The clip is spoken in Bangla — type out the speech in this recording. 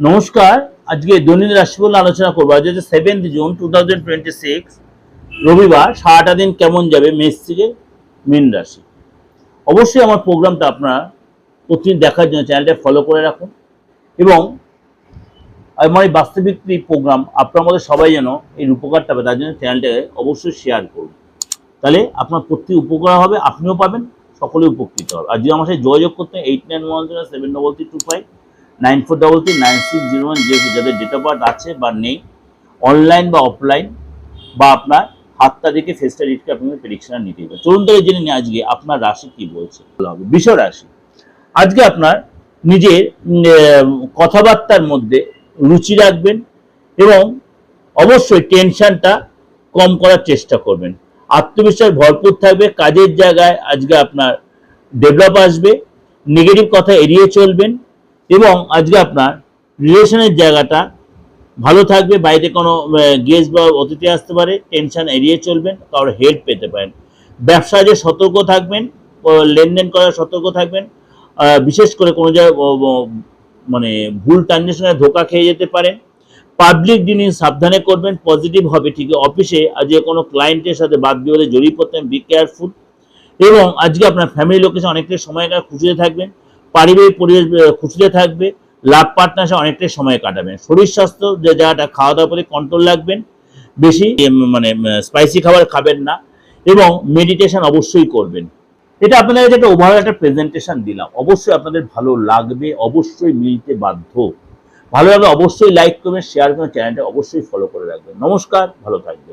নমস্কার। আজকে দৈনিক রাশিফল আলোচনা করবো। আজ হচ্ছে 7 জুন 2026 রবিবার। সারাটা দিন কেমন যাবে মেষ থেকে মীন রাশি। অবশ্যই আমার প্রোগ্রামটা আপনারা প্রতিদিন দেখার জন্য চ্যানেলটা ফলো করে রাখুন এবং আমার এই বাস্তবিক প্রোগ্রাম আপনার মধ্যে সবাই যেন এর উপকারটা পাবে তার জন্য চ্যানেলটাকে অবশ্যই শেয়ার করুন। তাহলে আপনার প্রত্যেক উপকার হবে, আপনিও পাবেন, সকলে উপকৃত হবে। আর যদি আমার সাথে যোগাযোগ করতে 89107225 9433960106, যাদের ডেট অফ বার্থ আছে বা নেই, অনলাইন বা অফলাইন বা আপনার হাতটা দেখে ফেসটা রিডকে আপনাদের প্রেডিকশন নিতে হবে। চলুন তাহলে জেনে নিই আজকে আপনার রাশি কি বলছে। বৃষ রাশি। আজকে আপনার নিজের কথাবার্তার মধ্যে রুচি রাখবেন এবং অবশ্যই টেনশনটা কম করার চেষ্টা করবেন। আত্মবিশ্বাস ভরপুর থাকবে। কাজের জায়গায় আজকে আপনার ডেভেলপ আসবে। নেগেটিভ কথা এড়িয়ে চলবেন এবং আজকে আপনার রিলেশনের জায়গাটা ভালো থাকবে। বাইরে কোনো গেস্ট বা অতিথি আসতে পারে, টেনশন এড়িয়ে চলবেন, কারোর হেল্প পেতে পারেন। ব্যবসায় যে সতর্ক থাকবেন, লেনদেন করার সতর্ক থাকবেন। বিশেষ করে কোনো জায়গায় মানে ভুল ট্রানজাকশনে ধোকা খেয়ে যেতে পারেন। পাবলিক জিনিস সাবধানে করবেন, পজিটিভ হবে ঠিকই। অফিসে আজকে কোনো ক্লায়েন্টের সাথে বাদ বিবাদে জড়িয়ে পড়তেন, বি কেয়ারফুল। এবং আজকে আপনার ফ্যামিলি লোকেশন অনেকটাই সময়কার খুশিতে থাকবেন। পারিবারিক পরিবেশ খুশিতে থাকবে। লাভ পার্টনারশিপ অনেকটাই সময় কাটাবেন। শরীর স্বাস্থ্য যে জায়গাটা খাওয়া দাওয়ার প্রতি কন্ট্রোল রাখবেন, বেশি মানে স্পাইসি খাবার খাবেন না এবং মেডিটেশন অবশ্যই করবেন। এটা আপনাদের কাছে একটা ওভারঅল একটা প্রেজেন্টেশন দিলাম। অবশ্যই আপনাদের ভালো লাগবে, অবশ্যই মিলতে বাধ্য। ভালো লাগলে অবশ্যই লাইক করবেন, শেয়ার করবেন, চ্যানেলটা অবশ্যই ফলো করে রাখবেন। নমস্কার, ভালো থাকবেন।